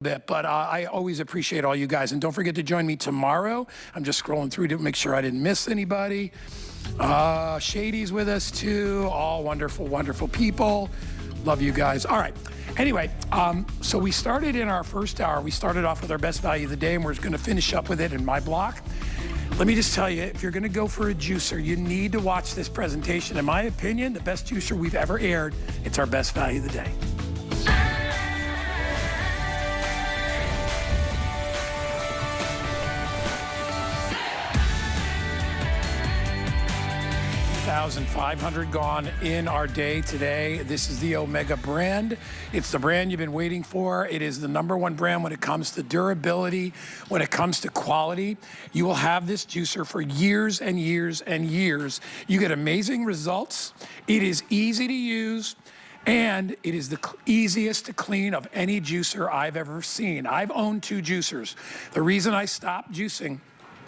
bit, but I always appreciate all you guys. And don't forget to join me tomorrow. I'm just scrolling through to make sure I didn't miss anybody. Shady's with us too. All wonderful, wonderful people. Love you guys. All right. Anyway, so we started in our first hour. We started off with our best value of the day, and we're going to finish up with it in my block. Let me just tell you, if you're going to go for a juicer, you need to watch this presentation. In my opinion, the best juicer we've ever aired. It's our best value of the day. $1,500 gone in our day today. This is the Omega brand. It's the brand you've been waiting for. It is the #1 brand when it comes to durability, when it comes to quality. You will have this juicer for years and years and years. You get amazing results. It is easy to use, and it is the easiest to clean of any juicer I've ever seen. I've owned 2 juicers. The reason I stopped juicing,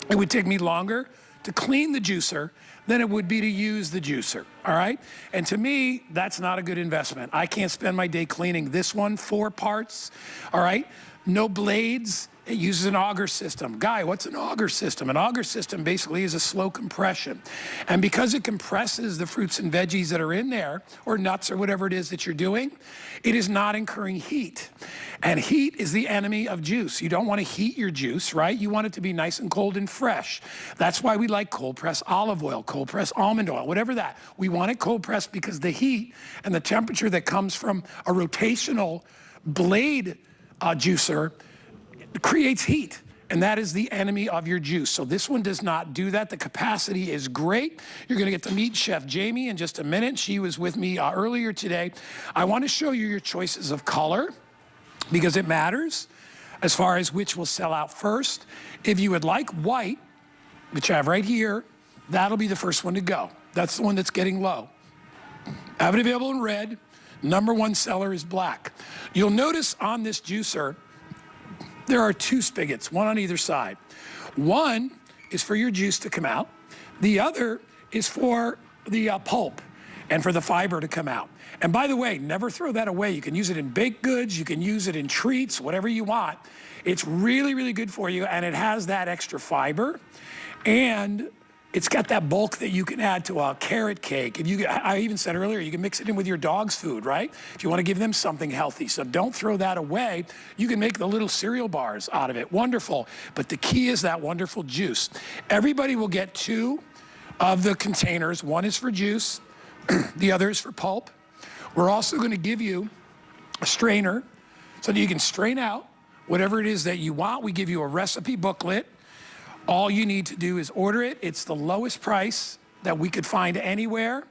it would take me longer to clean the juicer than it would be to use the juicer, all right? And to me, that's not a good investment. I can't spend my day cleaning this one, 4 parts, all right? No blades. It uses an auger system. Guy, what's an auger system? An auger system basically is a slow compression. And because it compresses the fruits and veggies that are in there, or nuts or whatever it is that you're doing, it is not incurring heat. And heat is the enemy of juice. You don't want to heat your juice, right? You want it to be nice and cold and fresh. That's why we like cold press olive oil, cold press almond oil, whatever that. We want it cold pressed because the heat and the temperature that comes from a rotational blade juicer creates heat, and that is the enemy of your juice. So this one does not do that. The capacity is great. You're gonna get to meet Chef Jamie in just a minute. She was with me earlier today. I wanna show you your choices of color because it matters as far as which will sell out first. If you would like white, which I have right here, that'll be the first one to go. That's the one that's getting low. I have it available in red. #1 seller is black. You'll notice on this juicer, there are 2 spigots, one on either side. One is for your juice to come out. The other is for the pulp and for the fiber to come out. And by the way, never throw that away. You can use it in baked goods, you can use it in treats, whatever you want. It's really, really good for you, and it has that extra fiber. And it's got that bulk that you can add to a carrot cake. And I even said earlier, you can mix it in with your dog's food, right? If you want to give them something healthy. So don't throw that away. You can make the little cereal bars out of it. Wonderful. But the key is that wonderful juice. Everybody will get 2 of the containers. One is for juice, the other is for pulp. We're also going to give you a strainer so that you can strain out whatever it is that you want. We give you a recipe booklet. All you need to do is order it. It's the lowest price that we could find anywhere.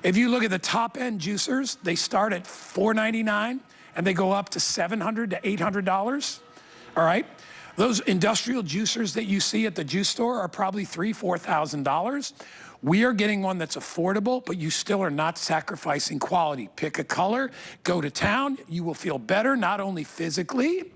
If you look at the top end juicers, they start at $4.99 and they go up to $700 to $800. All right. Those industrial juicers that you see at the juice store are probably $3,000, $4,000. We are getting one that's affordable, but you still are not sacrificing quality. Pick a color, go to town. You will feel better, not only physically,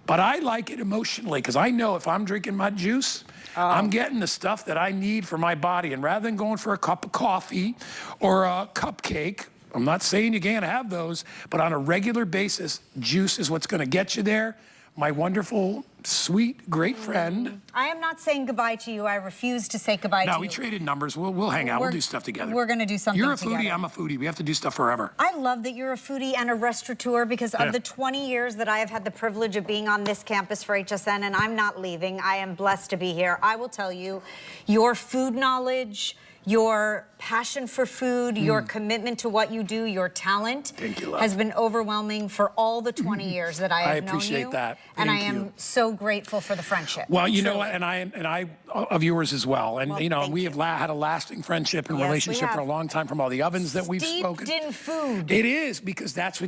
but I like it emotionally, because I know if I'm drinking my juice, I'm getting the stuff that I need for my body. And rather than going for a cup of coffee or a cupcake, I'm not saying you can't have those, but on a regular basis, juice is what's gonna get you there. My wonderful, sweet, great friend. I am not saying goodbye to you. I refuse to say goodbye to you. No, we traded numbers. We'll hang out. We'll do stuff together. We're going to do something together. You're a foodie, I'm a foodie. We have to do stuff forever. I love that you're a foodie and a restaurateur because of the 20 years that I have had the privilege of being on this campus for HSN, and I'm not leaving. I am blessed to be here. I will tell you, your food knowledge, your passion for food, your commitment to what you do, your talent has been overwhelming for all the 20 years that I have known you. I appreciate that. And I am so grateful for the friendship. Well, you know what, and I of yours as well. And you know, we have had a lasting friendship and relationship for a long time from all the ovens that we've spoken. Steeped in food. It is, because that's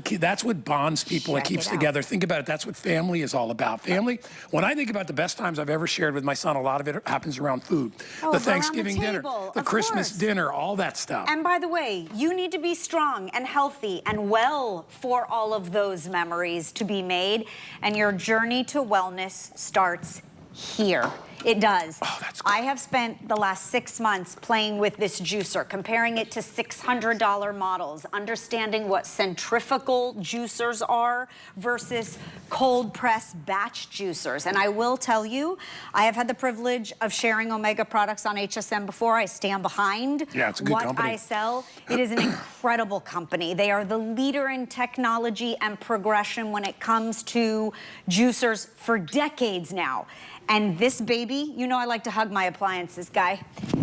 what bonds people. It keeps together. Think about it. That's what family is all about. Family. When I think about the best times I've ever shared with my son, a lot of it happens around food. The Thanksgiving dinner, the Christmas dinner, all that stuff. And by the way, you need to be strong and healthy and well for all of those memories to be made. And your journey to wellness starts here. It does. Oh, that's cool. I have spent the last 6 months playing with this juicer, comparing it to $600 models, understanding what centrifugal juicers are versus cold press batch juicers. And I will tell you, I have had the privilege of sharing Omega products on HSN before. I stand behind it's a good what company. I sell. It is an incredible company. They are the leader in technology and progression when it comes to juicers for decades now. And this baby, you know I like to hug my appliances, Guy.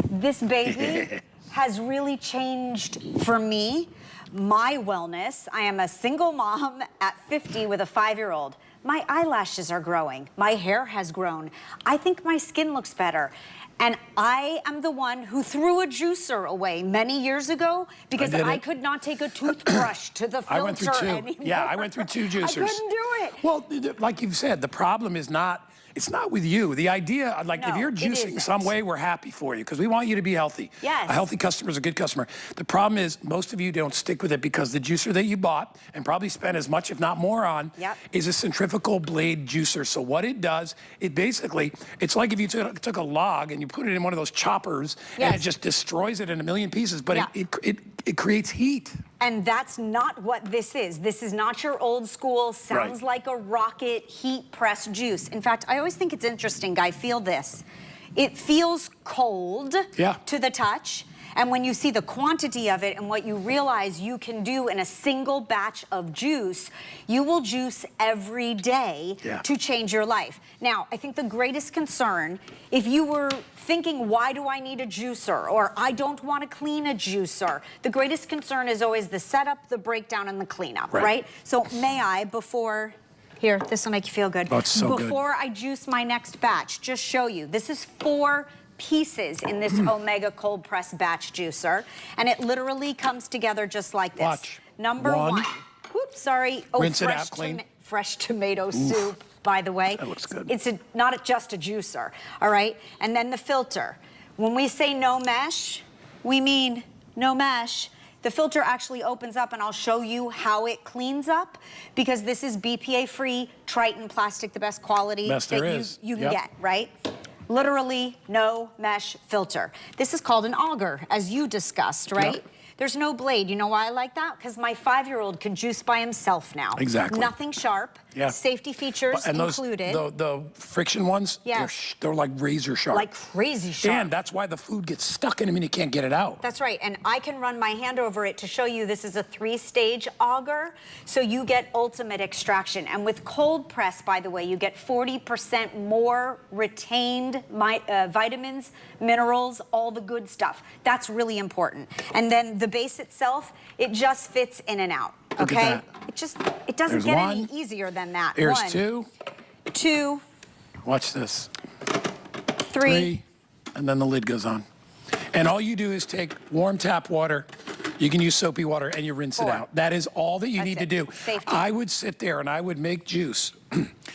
This baby has really changed for me, my wellness. I am a single mom at 50 with a 5-year-old. My eyelashes are growing. My hair has grown. I think my skin looks better. And I am the one who threw a juicer away many years ago because I could not take a toothbrush to the filter I went through 2. anymore. Yeah, I went through 2 juicers. I couldn't do it. Well, like you've said, the problem is not, it's not with you. The idea, like if No, you're it juicing isn't. some way, we're happy for you because we want you to be healthy. Yes. A healthy customer is a good customer. The problem is most of you don't stick with it because the juicer that you bought and probably spent as much, if not more on, is a centrifugal blade juicer. So what it does, it basically, it's like if you took a log and you put it in one of those choppers and it just destroys it in a million pieces, but it creates heat. And that's not what this is. This is not your old school, sounds like a rocket heat press juice. In fact, I always think it's interesting, Guy, feel this. It feels cold to the touch. And when you see the quantity of it and what you realize you can do in a single batch of juice, you will juice every day to change your life. Now, I think the greatest concern, if you were thinking, why do I need a juicer? Or I don't want to clean a juicer. The greatest concern is always the setup, the breakdown, and the cleanup, right? So may I, before, here, this will make you feel good. Oh, it's so good. Before I juice my next batch, just show you, this is 4 pieces in this Omega cold press batch juicer, and it literally comes together just like this. Watch. Number 1. Whoops, sorry. Oh, Rinse it out clean. Fresh tomato soup, by the way. That looks good. It's not just a juicer, all right? And then the filter. When we say no mesh, we mean no mesh. The filter actually opens up, and I'll show you how it cleans up, because this is BPA-free Triton plastic, the best quality that you can get, right? Literally no mesh filter. This is called an auger, as you discussed, right? There's no blade. You know why I like that? Because my 5-year-old can juice by himself now. Exactly. Nothing sharp. Safety features and those, included. The friction ones, they're like razor sharp. Like crazy sharp. And that's why the food gets stuck in them and you can't get it out. That's right. And I can run my hand over it to show you this is a 3-stage auger, so you get ultimate extraction. And with cold press, by the way, you get 40% more retained vitamins, minerals, all the good stuff. That's really important. And then the base itself, it just fits in and out. Look at that. It doesn't There's get one. any easier than that. Here's 1, 2. 2. Watch this. 3. And then the lid goes on. And all you do is take warm tap water. You can use soapy water and you rinse 4. it out. That is all that you need to do. Safety. I would sit there and I would make juice.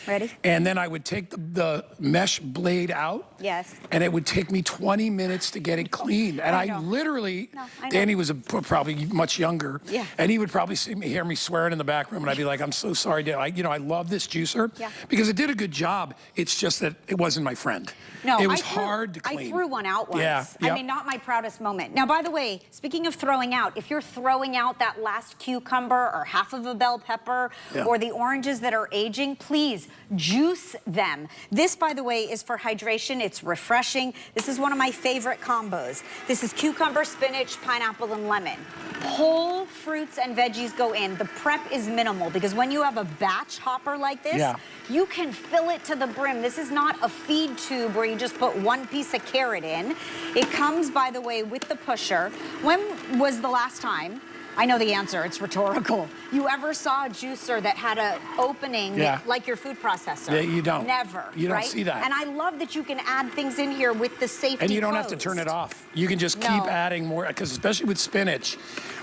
Ready? And then I would take the mesh blade out. Yes. And it would take me 20 minutes to get it clean. And I literally, Danny was probably much younger. Yeah. And he would probably hear me swearing in the back room, and I'd be like, I'm so sorry, Dad. I love this juicer because it did a good job. It's just that it wasn't my friend. No, it was hard to clean. I threw one out once. Yeah. I mean, not my proudest moment. Now, by the way, speaking of throwing out, if you're throwing out that last cucumber or half of a bell pepper or the oranges that are aging, please juice them. This, by the way, is for hydration. It's refreshing. This is one of my favorite combos. This is cucumber, spinach, pineapple, and lemon. Whole fruits and veggies go in. The prep is minimal because when you have a batch hopper like this, you can fill it to the brim. This is not a feed tube where you just put one piece of carrot in. It comes, by the way, with the pusher. When was the last time, I know the answer, it's rhetorical, you ever saw a juicer that had an opening like your food processor? Yeah, you don't. Never. You don't see that. And I love that you can add things in here with the safety And you don't have to turn it off. You can just keep adding more, because especially with spinach,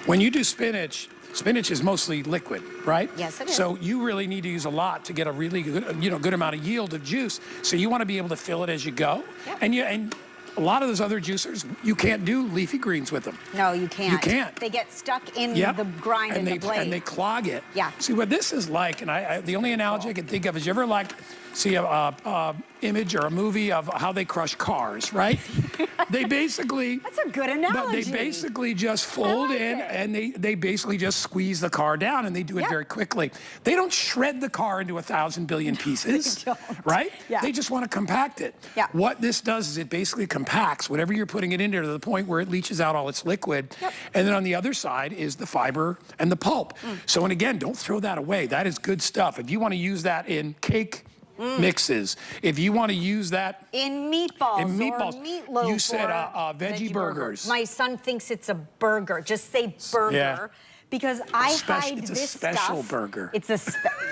when you do spinach is mostly liquid, right? Yes, it is. So you really need to use a lot to get a really good, good amount of yield of juice. So you want to be able to fill it as you go. And a lot of those other juicers, you can't do leafy greens with them. No, you can't. You can't. They get stuck in Yep. the grind and the blade. And they clog it. Yeah. See, what this is like, and the only analogy I can think of is, you ever like see a image or a movie of how they crush cars, right? They basically... That's a good analogy. They basically just fold in and they basically just squeeze the car down, and they do it very quickly. They don't shred the car into 1,000 billion pieces, right? Yeah. They just want to compact it. Yeah. What this does is it basically compacts whatever you're putting it into to the point where it leaches out all its liquid. Yep. And then on the other side is the fiber and the pulp. So, and again, don't throw that away. That is good stuff. If you want to use that in cake mixes, if you want to use that in meatballs, or meatloaf, you said or veggie burgers. My son thinks it's a burger. Just say burger. Yeah. Because I hide it's this a special stuff. burger. It's a,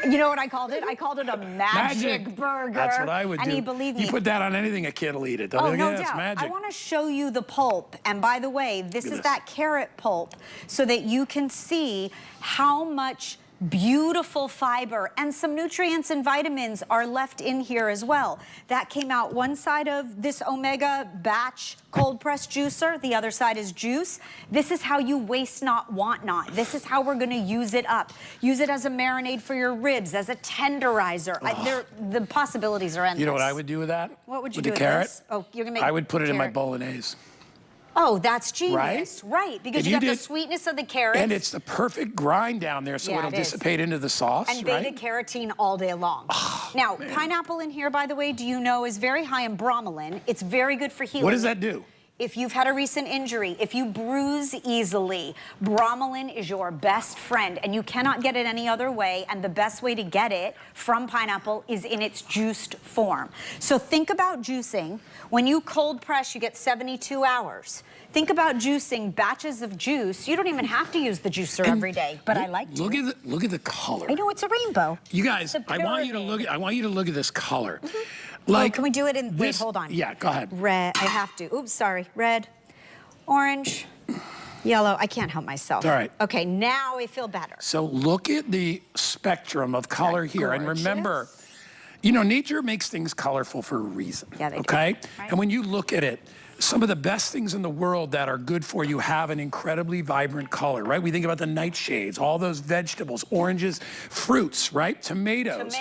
you know what I called it? I called it a magic burger. That's what I would do. And he believed me. You put that on anything, a kid will eat it. They'll be like, no yeah, it's doubt. magic. I want to show you the pulp. And by the way, this is that carrot pulp, so that you can see how much beautiful fiber and some nutrients and vitamins are left in here as well. That came out one side of this Omega batch cold press juicer, the other side is juice. This is how you waste not, want not. This is how we're gonna use it up. Use it as a marinade for your ribs, as a tenderizer. The possibilities are endless. You know what I would do with that? What would you with do the with carrot? this? Oh, you're gonna make I would put it in my carrot. bolognese. Oh, that's genius. Right, because you got the sweetness of the carrots. And it's the perfect grind down there, so it'll dissipate into the sauce, and beta-carotene all day long. Now, pineapple in here, by the way, do you know, is very high in bromelain. It's very good for healing. What does that do? If you've had a recent injury, if you bruise easily, bromelain is your best friend, and you cannot get it any other way, and the best way to get it from pineapple is in its juiced form. So think about juicing. When you cold press, you get 72 hours. Think about juicing batches of juice. You don't even have to use the juicer every day, but I like to. Look at the color. I know, it's a rainbow. You guys, I want you to look at this color. Can we do it in, wait, hold on. Yeah, go ahead. Red, I have to. Oops, sorry. Red, orange, yellow. I can't help myself. All right. Okay, now I feel better. So look at the spectrum of color here. And remember, you know, nature makes things colorful for a reason. Yeah, they do. Okay? Right. And when you look at it, some of the best things in the world that are good for you have an incredibly vibrant color, right? We think about the nightshades, all those vegetables, oranges, fruits, right? Tomatoes.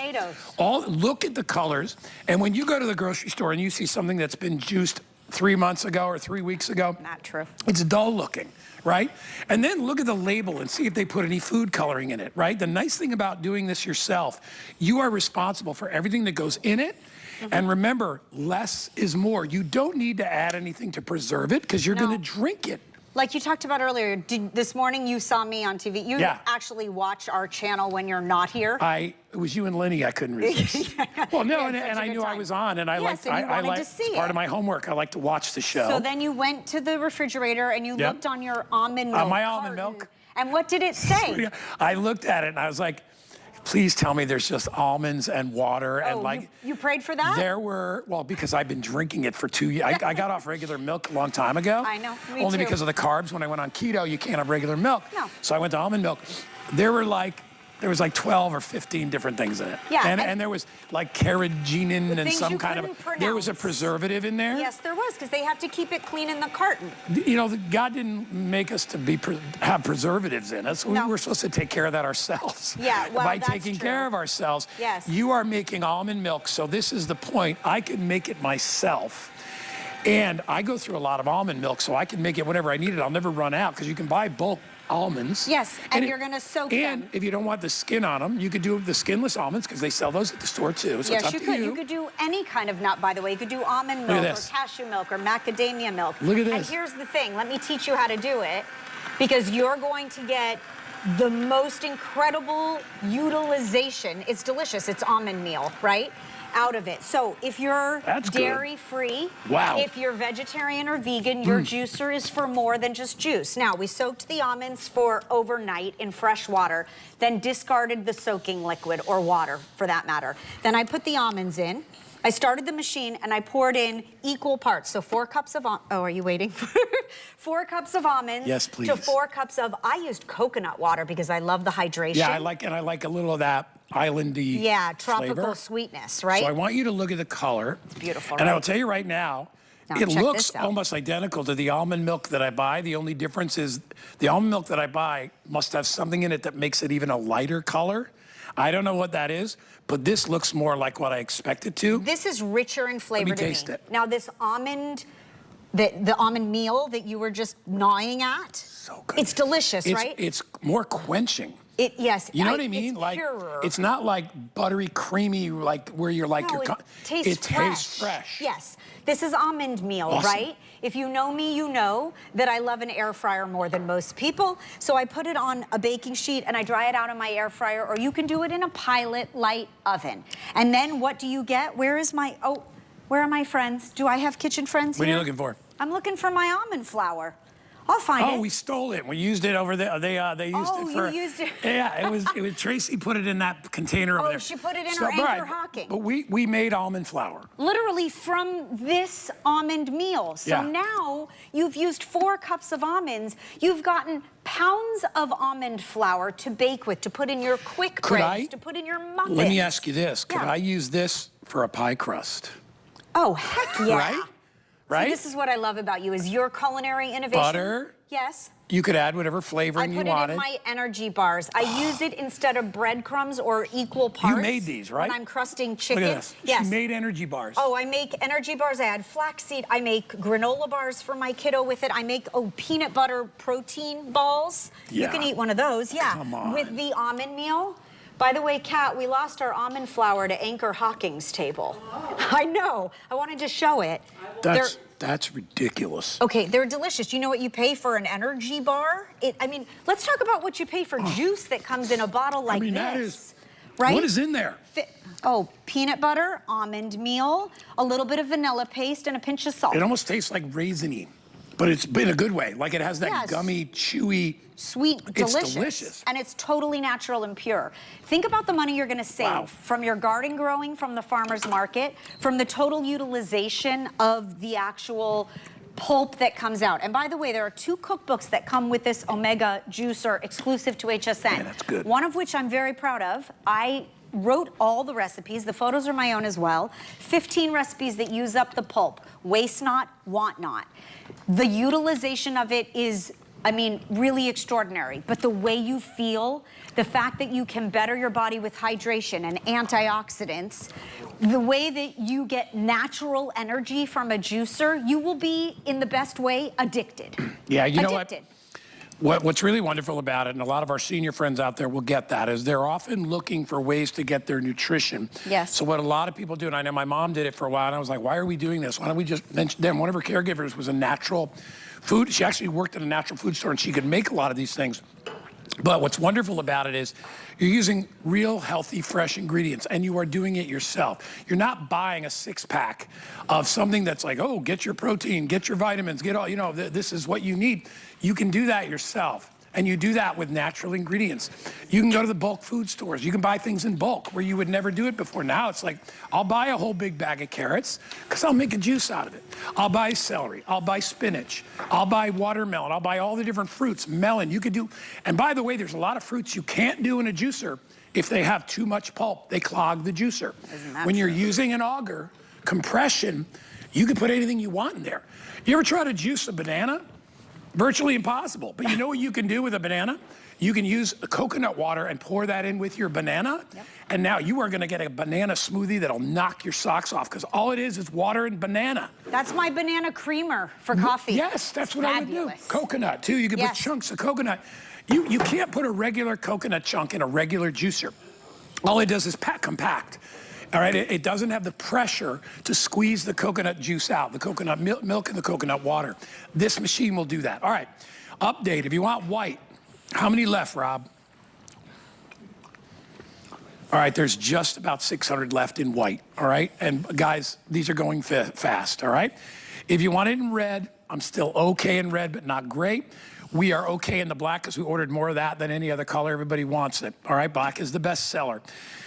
Look at the colors. And when you go to the grocery store and you see something that's been juiced 3 months ago or 3 weeks ago, not true. It's dull looking, right? And then look at the label and see if they put any food coloring in it, right? The nice thing about doing this yourself, you are responsible for everything that goes in it. And remember, less is more. You don't need to add anything to preserve it because you're going to drink it. Like you talked about earlier, this morning you saw me on TV. You actually watch our channel when you're not here. It was you and Lenny I couldn't resist. Well, no, and I knew I was on, and I wanted to see it's part of my homework. I like to watch the show. So then you went to the refrigerator and you looked on your almond milk my almond milk. And what did it say? I looked at it and I was like, please tell me there's just almonds and water and like. You prayed for that? There were, well, because I've been drinking it for 2 years. I got off regular milk a long time ago. I know, me Only too. because of the carbs. When I went on keto, you can't have regular milk. No. So I went to almond milk. There was like 12 or 15 different things in it. Yeah. And there was like carrageenan and some kind of, there was a preservative in there. Yes, there was, because they have to keep it clean in the carton. You know, God didn't make us to have preservatives in us. No. We were supposed to take care of that ourselves. Yeah, well, By that's taking true. care of ourselves, Yes. you are making almond milk. So this is the point. I can make it myself. And I go through a lot of almond milk, so I can make it whenever I need it. I'll never run out, because you can buy bulk almonds. Yes, and you're going to soak them. And if you don't want the skin on them, you could do the skinless almonds, because they sell those at the store too. So Yes, it's up you to could. you. You could do any kind of nut, by the way. You could do almond milk or cashew milk or macadamia milk. Look at this. And here's the thing. Let me teach you how to do it, because you're going to get the most incredible utilization. It's delicious. It's almond meal, right? Out of it. So if you're dairy-free, if you're vegetarian or vegan, your juicer is for more than just juice. Now, we soaked the almonds for overnight in fresh water, then discarded the soaking liquid, or water for that matter. Then I put the almonds in. I started the machine and I poured in equal parts. So 4 cups of, are you waiting? 4 cups of almonds. Yes, please. To 4 cups of, I used coconut water because I love the hydration. Yeah, I like a little of that islandy tropical flavor. sweetness, right? So I want you to look at the color. It's beautiful, And right? I will tell you right now, Now, It check looks this out. almost identical to the almond milk that I buy. The only difference is the almond milk that I buy must have something in it that makes it even a lighter color. I don't know what that is, but this looks more like what I expect it to. This is richer in flavor Let me to taste it. Now, this almond, the almond meal that you were just gnawing at, So good. it's delicious, right? It's more quenching. Yes. You know what I mean? It's Like purer. it's not like buttery, creamy, like where you're like No, you're. it tastes fresh. Tastes fresh. Yes. This is almond meal, Awesome. right? If you know me, you know that I love an air fryer more than most people. So I put it on a baking sheet and I dry it out in my air fryer, or you can do it in a pilot light oven. And then what do you get? Where are my friends? Do I have kitchen friends What are here? you looking for? I'm looking for my almond flour. I'll find it. Oh, we stole it. We used it over there. They used it for. You used it. Yeah, it was Tracy put it in that container over there. Oh, she put it in her Anchor Hocking. But we made almond flour. Literally from this almond meal. So Yeah. now you've used 4 cups of almonds. You've gotten pounds of almond flour to bake with, to put in your quick breads, to put in your muffins. Let me ask you this. Could Yeah. I use this for a pie crust? Oh, heck yeah. Right? Right? See, this is what I love about you, is your culinary innovation. Butter. Yes. You could add whatever flavoring you I put it wanted. in my energy bars. I use it instead of breadcrumbs or equal parts. You made these, right? When I'm crusting chicken. Look at this. Yes. She made energy bars. Oh, I make energy bars. I add flaxseed. I make granola bars for my kiddo with it. I make, peanut butter protein balls. Yeah. You can eat one of those, yeah. Come on. With the almond meal. By the way, Kat, we lost our almond flour to Anchor Hocking's table. I know. I wanted to show it. That's ridiculous. Okay, they're delicious. You know what you pay for an energy bar? Let's talk about what you pay for juice that comes in a bottle like this. That is, right? What is in there? Peanut butter, almond meal, a little bit of vanilla paste, and a pinch of salt. It almost tastes like raisiny, but it's in a good way. Like it has that Yes. gummy, chewy. Sweet, delicious. It's delicious. And it's totally natural and pure. Think about the money you're gonna save from your garden growing, from the farmer's market, from the total utilization of the actual pulp that comes out. And by the way, there are 2 cookbooks that come with this Omega juicer exclusive to HSN. Yeah, that's good. One of which I'm very proud of. I wrote all the recipes. The photos are my own as well. 15 recipes that use up the pulp. Waste not, want not. The utilization of it is, really extraordinary. But the way you feel, the fact that you can better your body with hydration and antioxidants, the way that you get natural energy from a juicer, you will be, in the best way, addicted. Yeah, you know addicted. What's really wonderful about it, and a lot of our senior friends out there will get that, is they're often looking for ways to get their nutrition. Yes. So what a lot of people do, and I know my mom did it for a while, and I was like, why are we doing this? Why don't we just mention them? One of her caregivers was a natural food. She actually worked at a natural food store, and she could make a lot of these things. But what's wonderful about it is you're using real, healthy, fresh ingredients, and you are doing it yourself. You're not buying a 6-pack of something that's like, oh, get your protein, get your vitamins, get all, this is what you need. You can do that yourself. And you do that with natural ingredients. You can go to the bulk food stores. You can buy things in bulk where you would never do it before. Now it's like, I'll buy a whole big bag of carrots because I'll make a juice out of it. I'll buy celery. I'll buy spinach. I'll buy watermelon. I'll buy all the different fruits, melon. You could do, and by the way, there's a lot of fruits you can't do in a juicer if they have too much pulp. They clog the juicer. When you're using an auger, compression, you can put anything you want in there. You ever try to juice a banana? Virtually impossible. But you know what you can do with a banana? You can use coconut water and pour that in with your banana. Yep. And now you are gonna get a banana smoothie that'll knock your socks off because all it is water and banana. That's my banana creamer for coffee. Yes, that's what I would do. Coconut too, you can put chunks of coconut. You can't put a regular coconut chunk in a regular juicer. All it does is compact. All right, it doesn't have the pressure to squeeze the coconut juice out, the coconut milk and the coconut water. This machine will do that. All right, update, if you want white, how many left, Rob? All right, there's just about 600 left in white, all right? And guys, these are going fast, all right? If you want it in red, I'm still okay in red, but not great. We are okay in the black because we ordered more of that than any other color. Everybody wants it, all right? Black is the best seller.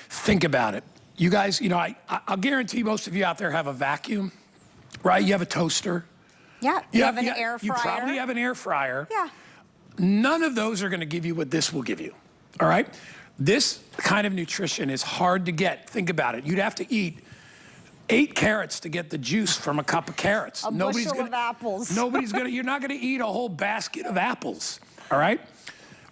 Think about it. You guys, I'll guarantee most of you out there have a vacuum, right? You have a toaster. Yeah, you have an air fryer. You probably have an air fryer. Yeah. None of those are gonna give you what this will give you, all right? This kind of nutrition is hard to get. Think about it. You'd have to eat 8 carrots to get the juice from a cup of carrots. A bushel of apples. You're not gonna eat a whole basket of apples, all right?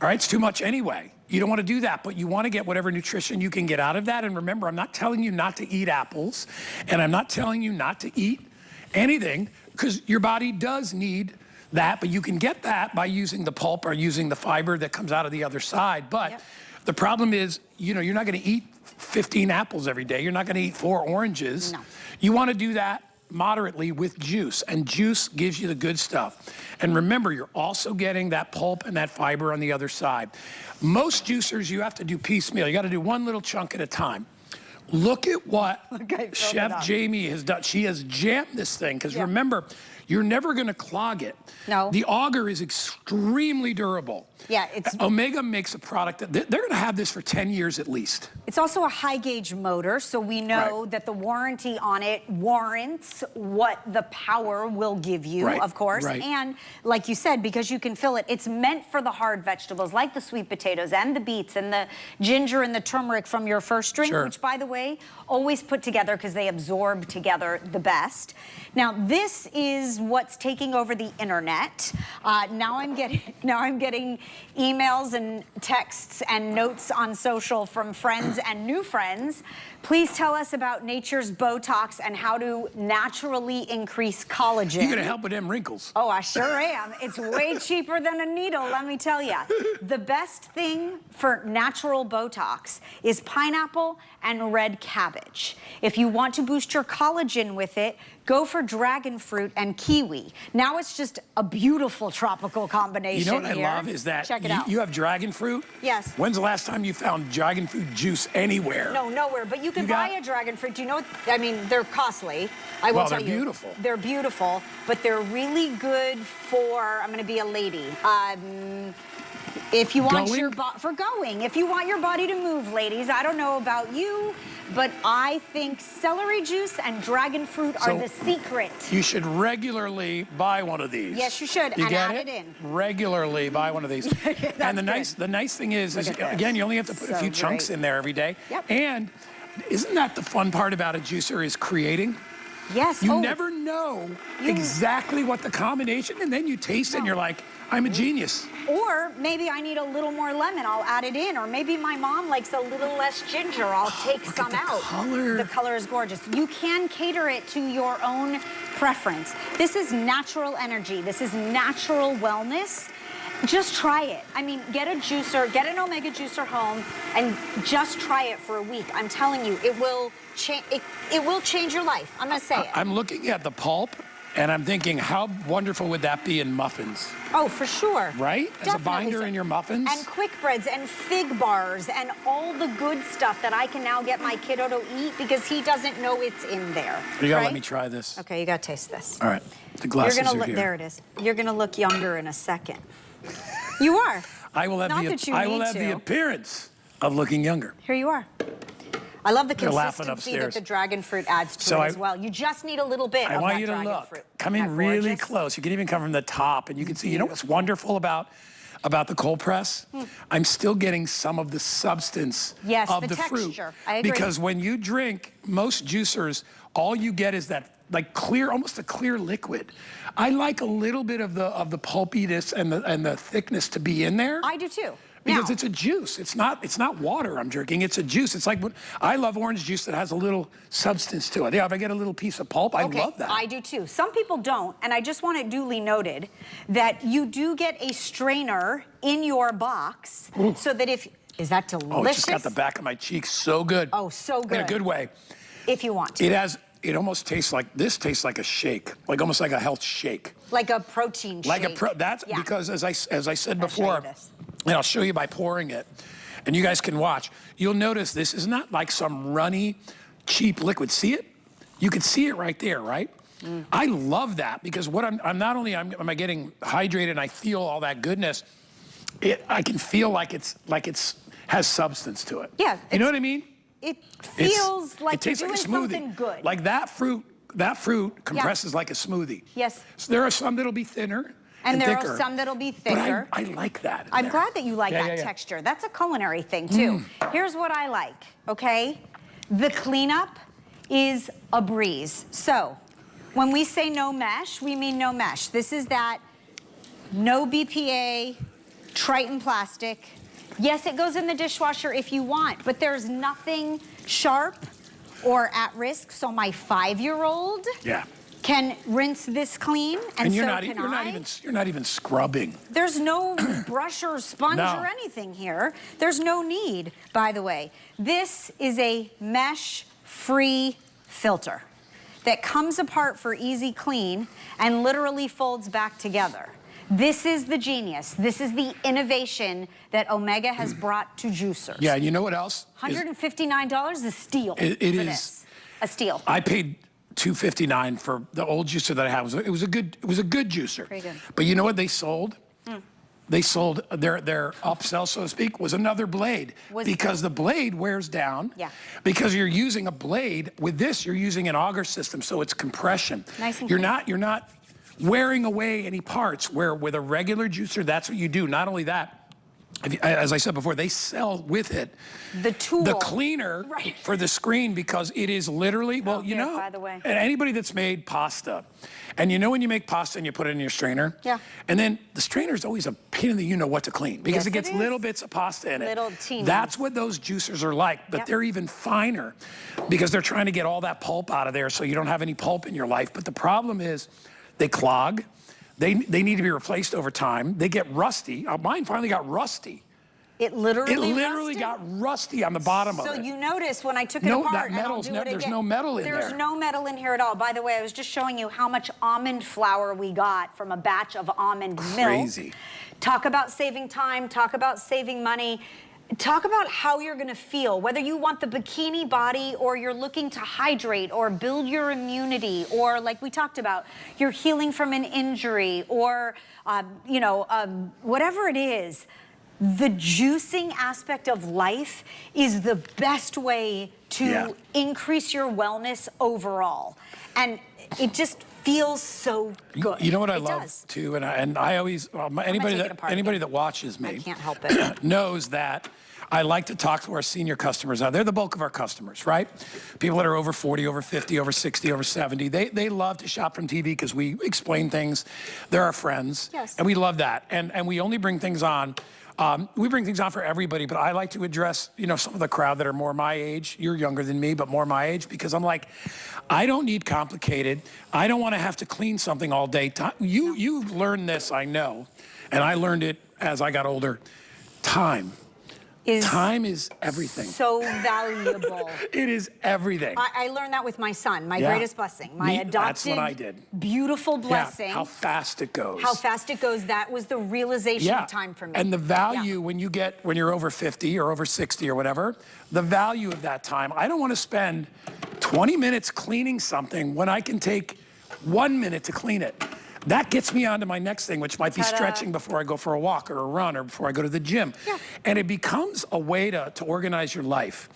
All right, it's too much anyway. You don't want to do that, but you want to get whatever nutrition you can get out of that. And remember, I'm not telling you not to eat apples, and I'm not telling you not to eat anything, because your body does need that, but you can get that by using the pulp or using the fiber that comes out of the other side. But the problem is, you know, you're not going to eat 15 apples every day. You're not going to eat 4 oranges. No. You want to do that moderately with juice, and juice gives you the good stuff. And remember, you're also getting that pulp and that fiber on the other side. Most juicers, you have to do piecemeal. You got to do one little chunk at a time. Look at what Chef Jamie has done. She has jammed this thing, because remember, you're never going to clog it. No. The Auger is extremely durable. Yeah, it's... Omega makes a product that they're going to have this for 10 years at least. It's also a high gauge motor, so we know that the warranty on it warrants what the power will give you, of course. And like you said, because you can fill it, it's meant for the hard vegetables like the sweet potatoes and the beets and the ginger and the turmeric from your first drink, which, by the way, always put together because they absorb together the best. Now, this is what's taking over the internet. Now I'm getting emails and texts and notes on social from friends and new friends. Please tell us about Nature's Botox and how to naturally increase collagen. You're gonna help with them wrinkles. Oh, I sure am. It's way cheaper than a needle, let me tell you. The best thing for natural Botox is pineapple and red cabbage. If you want to boost your collagen with it, go for dragon fruit and kiwi. Now it's just a beautiful tropical combination. You know what I love is that you have dragon fruit? Yes. When's the last time you found dragon fruit juice anywhere? No, nowhere. But you can buy a dragon fruit. Do you know what? I mean, they're costly. I will tell you. They're beautiful. They're beautiful, but they're really good for, I'm going to be a lady. If you want if you want your body to move, ladies, I don't know about you, but I think celery juice and dragon fruit are the secret. You should regularly buy one of these. Yes, you should, and add it in. Regularly buy one of these. And the nice thing is again, you only have to put a few chunks in there every day. And isn't that the fun part about a juicer, is creating? Yes. You never know exactly what the combination, and then you taste it and you're like, I'm a genius. Or maybe I need a little more lemon, I'll add it in. Or maybe my mom likes a little less ginger, I'll take some out. Color. The color is gorgeous. You can cater it to your own preference. This is natural energy. This is natural wellness. Just try it. I mean, get a juicer, get an Omega juicer home, and just try it for a week. I'm telling you, it will change your life. I'm gonna say it. I'm looking at the pulp, and I'm thinking, how wonderful would that be in muffins? Oh, for sure. Right? As a binder in your muffins? And quick breads and fig bars and all the good stuff that I can now get my kiddo to eat because he doesn't know it's in there. You gotta let me try this. Okay, you gotta taste this. All right, the glasses are here. There it is. You're gonna look younger in a second. You are. I will have the appearance of looking younger. Here you are. I love the consistency that the dragon fruit adds to it as well. You just need a little bit of that dragon fruit. I want you to look. Come in really close. You can even come from the top, and you can see. You know what's wonderful about the cold press? I'm still getting some of the substance of the fruit. I agree. Because when you drink, most juicers, all you get is that like clear, almost a clear liquid. I like a little bit of the pulpiness and the thickness to be in there. I do too. Because it's a juice. It's not water I'm drinking. It's a juice. It's like I love orange juice that has a little substance to it. Yeah, if I get a little piece of pulp, I love that. I do too. Some people don't, and I just want it duly noted that you do get a strainer in your box so that is that delicious? Oh, it just got the back of my cheeks so good. Oh, so good. In a good way. If you want to. It almost tastes like, this tastes like a shake, like almost like a health shake. Like a protein shake. Because as I said before, and I'll show you by pouring it, and you guys can watch, you'll notice this is not like some runny, cheap liquid. See it? You can see it right there, right? I love that because what I'm not only am I getting hydrated and I feel all that goodness, I can feel like it's has substance to it. Yeah. You know what I mean? It feels like you're doing something good. Like that fruit compresses like a smoothie. Yes. So there are some that'll be thinner and there thicker, are some that'll be thicker. But I like that. I'm glad that you like that texture. That's a culinary thing too. Here's what I like, okay? The cleanup is a breeze. So when we say no mesh, we mean no mesh. This is that no BPA, Triton plastic. Yes, it goes in the dishwasher if you want, but there's nothing sharp or at risk. So my 5-year-old can rinse this clean, and you're so not, can you're not even scrubbing. There's no brush or sponge or anything here. There's no need, by the way. This is a mesh-free filter that comes apart for easy clean and literally folds back together. This is the genius. This is the innovation that Omega has brought to juicers. Yeah, you know what else? $159 is a steal. It is this. A steal. I paid $259 for the old juicer that I had. It was a good juicer. Pretty good. But you know what they sold? They sold their upsell, so to speak, was another blade. Because the blade wears down. Yeah. Because you're using a blade. With this, you're using an auger system, so it's compression. Nice and you're not wearing away any parts, where with a regular juicer, that's what you do. Not only that, as I said before, they sell with it the tool, the cleaner for the screen, because it is literally, well, you know, by the way. And anybody that's made pasta, and you know when you make pasta and you put it in your strainer, and then the strainer is always a pain in the you-know-what to clean, because it gets little bits of pasta in it. Little teeny. That's what those juicers are like, but they're even finer, because they're trying to get all that pulp out of there so you don't have any pulp in your life. But the problem is, they clog. They need to be replaced over time. They get rusty. Mine finally got rusty. It literally got rusty on the bottom of it. So you notice when I took it apart, there's no metal in there. There's no metal in here at all. By the way, I was just showing you how much almond flour we got from a batch of almond milk. Crazy. Talk about saving time, talk about saving money. Talk about how you're gonna feel, whether you want the bikini body or you're looking to hydrate or build your immunity, or like we talked about, you're healing from an injury, or whatever it is. The juicing aspect of life is the best way to increase your wellness overall. And it just feels so good. You know what I love too, and I always, anybody that watches me, I can't help it, knows that I like to talk to our senior customers. Now, they're the bulk of our customers, right? People that are over 40, over 50, over 60, over 70. They love to shop from TV because we explain things. They're our friends. Yes. And we love that. And we only bring things on. We bring things on for everybody, but I like to address, some of the crowd that are more my age. You're younger than me, but more my age, because I'm like, I don't need complicated. I don't want to have to clean something all day. You've learned this, I know, and I learned it as I got older. Time is everything. So valuable. It is everything. I learned that with my son, my greatest blessing, my adopted, that's what I did. Beautiful blessing. How fast it goes. How fast it goes. That was the realization of time for me. And the value when you're over 50 or over 60 or whatever, the value of that time. I don't want to spend 20 minutes cleaning something when I can take 1 minute to clean it. That gets me on to my next thing, which might be stretching before I go for a walk or a run or before I go to the gym. Yeah. And it becomes a way to organize your life.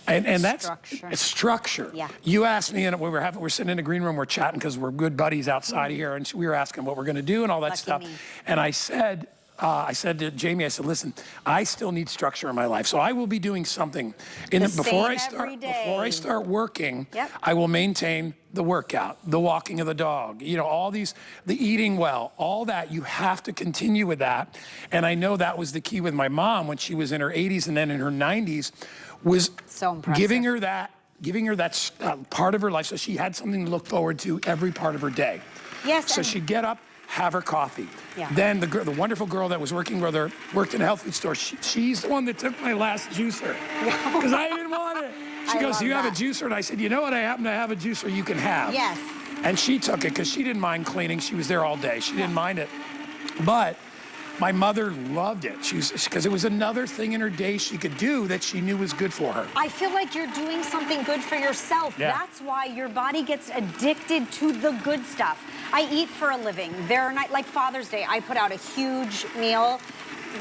And that's structure. Yeah. You asked me, and we're sitting in the green room, we're chatting because we're good buddies outside here, and we were asking what we're going to do and all that stuff. And I said to Jamie, I said, listen, I still need structure in my life. So I will be doing something before I start working. Yep. I will maintain the workout, the walking of the dog, all these, the eating well, all that. You have to continue with that. And I know that was the key with my mom when she was in her 80s and then in her 90s, was so impressive. giving her that part of her life, so she had something to look forward to every part of her day. Yes. So she'd get up, have her coffee. Yeah. Then the wonderful girl that was working with her, worked in a health food store, she's the one that took my last juicer because I didn't want it. She goes, do you have a juicer? And I said, you know what? I happen to have a juicer you can have. Yes. And she took it because she didn't mind cleaning. She was there all day. She didn't mind it. But my mother loved it. Because it was another thing in her day she could do that she knew was good for her. I feel like you're doing something good for yourself. Yeah. That's why your body gets addicted to the good stuff. I eat for a living. Like Father's Day, I put out a huge meal.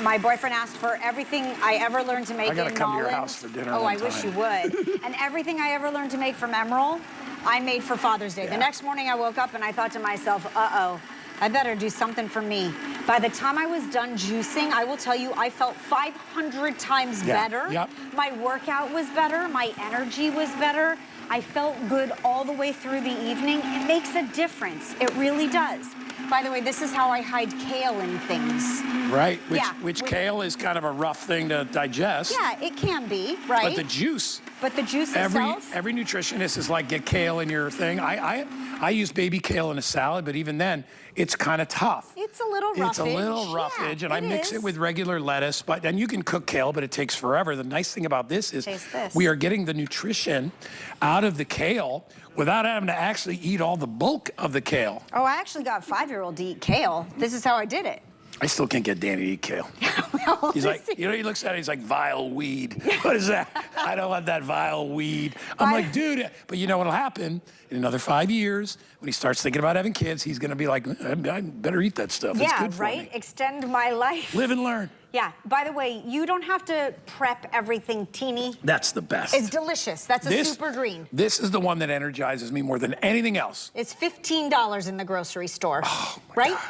My boyfriend asked for everything I ever learned to make in Nolans. I gotta come to your house for dinner. Oh, I wish you would. And everything I ever learned to make from Emerald, I made for Father's Day. Yeah. The next morning I woke up and I thought to myself, uh-oh, I better do something for me. By the time I was done juicing, I will tell you, I felt 500 times better. Yep. My workout was better. My energy was better. I felt good all the way through the evening. It makes a difference. It really does. By the way, this is how I hide kale in things. Right, which kale is kind of a rough thing to digest. Yeah, it can be, right? But the juice. But the juice itself. Every nutritionist is like, get kale in your thing. I use baby kale in a salad, but even then, it's kind of tough. It's a little roughage. It's a little roughage, and I mix it with regular lettuce. But then you can cook kale, but it takes forever. The nice thing about this is we are getting the nutrition out of the kale without having to actually eat all the bulk of the kale. Oh, I actually got a 5-year-old to eat kale. This is how I did it. I still can't get Danny to eat kale. Well, he's like, you know, he looks at it, he's like, vile weed. What is that? I don't want that vile weed. I'm like, dude, but you know what'll happen? In another 5 years, when he starts thinking about having kids, he's gonna be like, I better eat that stuff. It's good for me. Extend my life. Live and learn. Yeah, by the way, you don't have to prep everything teeny. That's the best. It's delicious. That's a super green. This is the one that energizes me more than anything else. It's $15 in the grocery store, my God.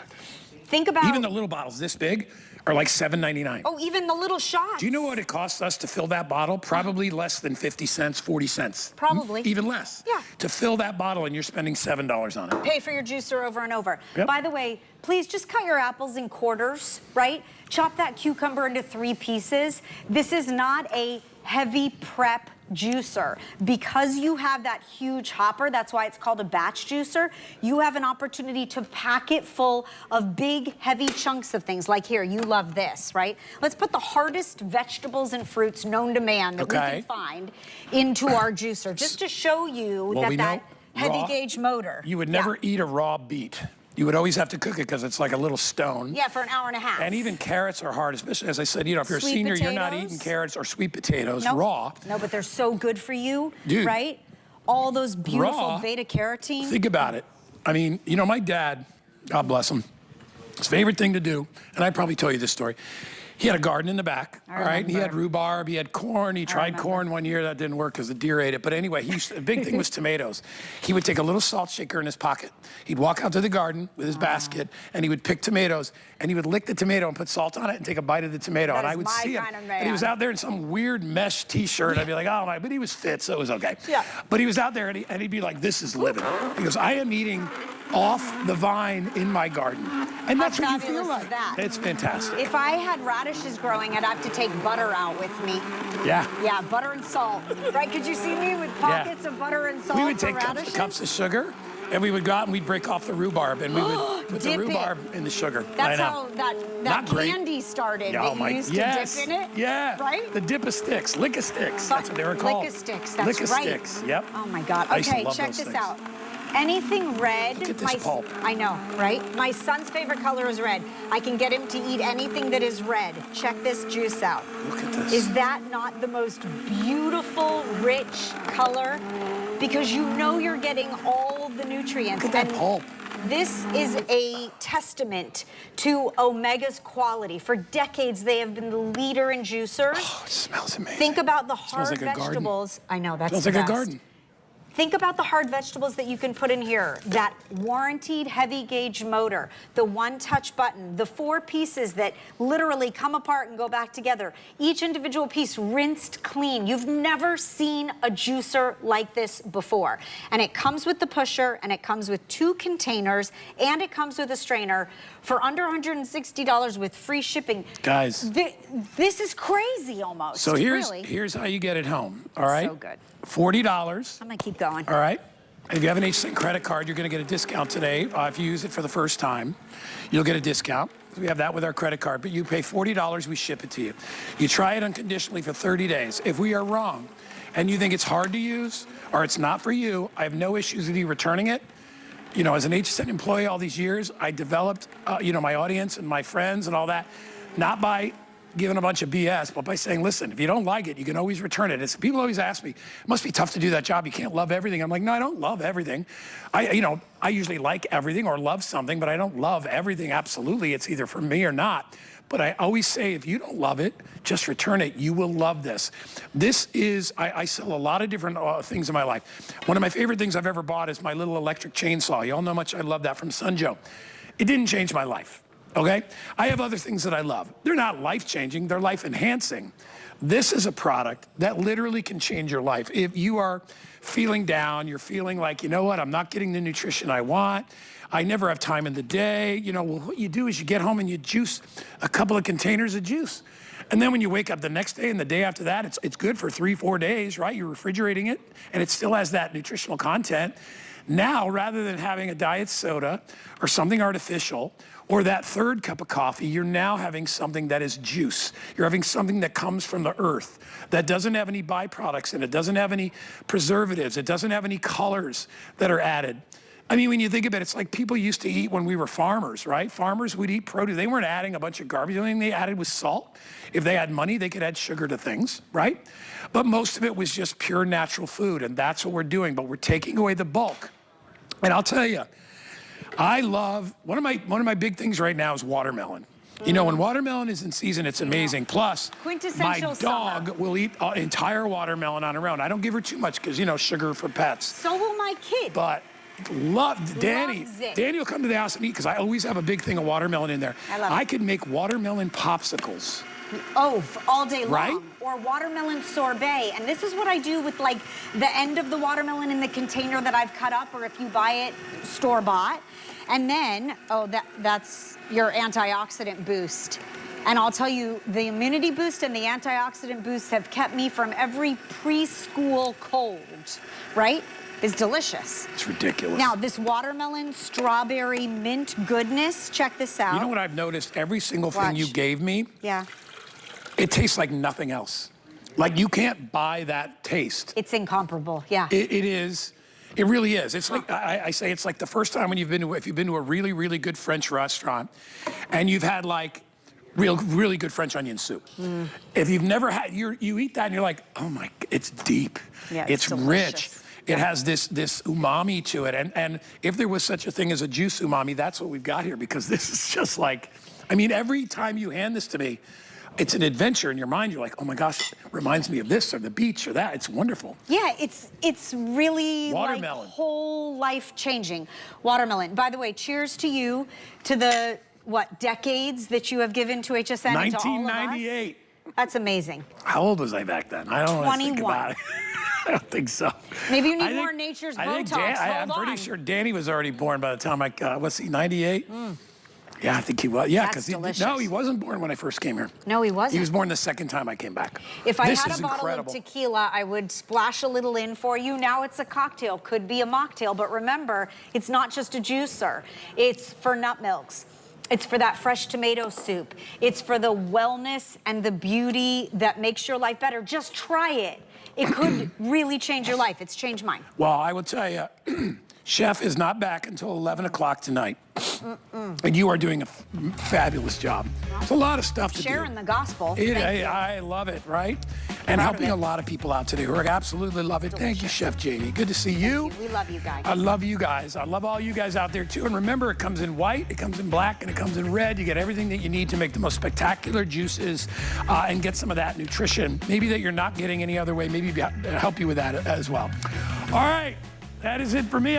Think about... Even the little bottles this big are like $7.99. Oh, even the little shots. Do you know what it costs us to fill that bottle? Probably less than 50 cents, 40 cents. Probably. Even less. Yeah. To fill that bottle, and you're spending $7 on it. Pay for your juicer over and over. Yep. By the way, please just cut your apples in quarters, right? Chop that cucumber into 3 pieces. This is not a heavy prep juicer. Because you have that huge hopper, that's why it's called a batch juicer, you have an opportunity to pack it full of big, heavy chunks of things. Like here, you love this, right? Let's put the hardest vegetables and fruits known to man that we can find into our juicer, just to show you that heavy gauge motor. You would never eat a raw beet. You would always have to cook it because it's like a little stone. Yeah, for an hour and a half. And even carrots are hard, especially, as I said, you know, if you're a senior, you're not eating carrots or sweet potatoes raw. No, but they're so good for you, dude, right? All those beautiful raw, beta-carotene. Think about it. I mean, you know, my dad, God bless him, his favorite thing to do, and I probably told you this story, he had a garden in the back, all right? And he had rhubarb, he had corn. He tried corn one year, that didn't work because the deer ate it. But anyway, the big thing was tomatoes. He would take a little salt shaker in his pocket. He'd walk out to the garden with his basket, and he would pick tomatoes, and he would lick the tomato and put salt on it and take a bite of the tomato. And I would see him. And he was out there in some weird mesh t-shirt. I'd be like, oh my, but he was fit, so it was okay. Yeah. But he was out there, and he'd be like, this is living. He goes, I am eating off the vine in my garden. And that's what you feel like. It's fantastic. If I had radishes growing, I'd have to take butter out with me. Yeah. Yeah, butter and salt. Right, could you see me with pockets of butter and salt? We would take cups of sugar, and we would go out and we'd break off the rhubarb, and we would put the rhubarb in the sugar. That's how that candy started. Oh my, you used to dip in it? Yeah. Right? The dip-a-sticks, lick-a-sticks. That's what they were called. Lick-a-sticks, that's right. Lick-a-sticks, yep. Oh my God. Okay, check this out. Anything red. Look at this pulp. I know, right? My son's favorite color is red. I can get him to eat anything that is red. Check this juice out. Look at this. Is that not the most beautiful, rich color? Because you know you're getting all the nutrients. Look at that pulp. This is a testament to Omega's quality. For decades, they have been the leader in juicers. Oh, it smells amazing. Think about the hard vegetables. I know, that's the best. Smells like a garden. Think about the hard vegetables that you can put in here. That warranted heavy gauge motor, the one-touch button, the 4 pieces that literally come apart and go back together. Each individual piece rinsed clean. You've never seen a juicer like this before. And it comes with the pusher, and it comes with 2 containers, and it comes with a strainer for under $160 with free shipping. Guys. This is crazy almost. So here's how you get it home, all right? So good. $40. I'm gonna keep going. All right. If you have an HSN credit card, you're gonna get a discount today. If you use it for the first time, you'll get a discount. We have that with our credit card, but you pay $40, we ship it to you. You try it unconditionally for 30 days. If we are wrong and you think it's hard to use or it's not for you, I have no issues with you returning it. You know, as an HSN employee all these years, I developed, you know, my audience and my friends and all that, not by giving a bunch of BS, but by saying, listen, if you don't like it, you can always return it. People always ask me, it must be tough to do that job. You can't love everything. I'm like, no, I don't love everything. I usually like everything or love something, but I don't love everything. Absolutely. It's either for me or not. But I always say, if you don't love it, just return it. You will love this. This is, I sell a lot of different things in my life. One of my favorite things I've ever bought is my little electric chainsaw. You all know how much I love that from Sunjo. it didn't change my life, okay? I have other things that I love. They're not life-changing, they're life-enhancing. This is a product that literally can change your life. If you are feeling down, you're feeling like, you know what, I'm not getting the nutrition I want, I never have time in the day, you know, well, what you do is you get home and you juice a couple of containers of juice. And then when you wake up the next day and the day after that, it's good for 3-4 days, right? You're refrigerating it and it still has that nutritional content. Now, rather than having a diet soda or something artificial or that third cup of coffee, you're now having something that is juice. You're having something that comes from the earth, that doesn't have any byproducts in it, doesn't have any preservatives, it doesn't have any colors that are added. I mean, when you think about it, it's like people used to eat when we were farmers, right? Farmers would eat produce. They weren't adding a bunch of garbage. The only thing they added was salt. If they had money, they could add sugar to things, right? But most of it was just pure natural food, and that's what we're doing. But we're taking away the bulk. And I'll tell you, I love, one of my big things right now is watermelon. You know, when watermelon is in season, it's amazing. Plus, my dog will eat an entire watermelon on her own. I don't give her too much because, you know, sugar for pets. So will my kid. But Danny will come to the house and eat because I always have a big thing of watermelon in there. I could make watermelon popsicles. Oh, all day long. Right? Or watermelon sorbet. And this is what I do with like the end of the watermelon in the container that I've cut up, or if you buy it store-bought. And then, oh, that's your antioxidant boost. And I'll tell you, the immunity boost and the antioxidant boost have kept me from every preschool cold, right? It's delicious. It's ridiculous. Now, this watermelon, strawberry, mint goodness, check this out. You know what I've noticed? Every single thing you gave me, it tastes like nothing else. Like you can't buy that taste. It's incomparable, yeah. It is. It really is. It's like, I say it's like the first time when if you've been to a really, really good French restaurant and you've had like really good French onion soup. If you've never had, you eat that and you're like, oh my, it's deep. Yeah, it's rich. It has this umami to it. And if there was such a thing as a juice umami, that's what we've got here, because this is just like, I mean, every time you hand this to me, it's an adventure in your mind. You're like, oh my gosh, it reminds me of this or the beach or that. It's wonderful. Yeah, it's really watermelon. Like whole life changing. Watermelon. By the way, cheers to you, to the, what, decades that you have given to HSN 1998. and to all of us. That's amazing. How old was I back then? I don't want to think about it. I don't think so. Maybe you need more Nature's Botox. I'm pretty sure Danny was already born by the time was he 98? Yeah, I think he was. Yeah, because no, he wasn't born when I first came here. No, he wasn't. He was born the second time I came back. If I had a bottle of tequila, I would splash a little in for you. Now it's a cocktail, could be a mocktail, but remember, it's not just a juicer. It's for nut milks. It's for that fresh tomato soup. It's for the wellness and the beauty that makes your life better. Just try it. It could really change your life. It's changed mine. Well, I will tell you, Chef is not back until 11 o'clock tonight. And you are doing a fabulous job. There's a lot of stuff to do. Sharing the gospel. I love it, right? And helping a lot of people out today who absolutely love it. Thank you, Chef Jamie. Good to see you. We love you guys. I love you guys. I love all you guys out there too. And remember, it comes in white, it comes in black, and it comes in red. You get everything that you need to make the most spectacular juices and get some of that nutrition. Maybe that you're not getting any other way. Maybe help you with that as well. All right, that is it for me.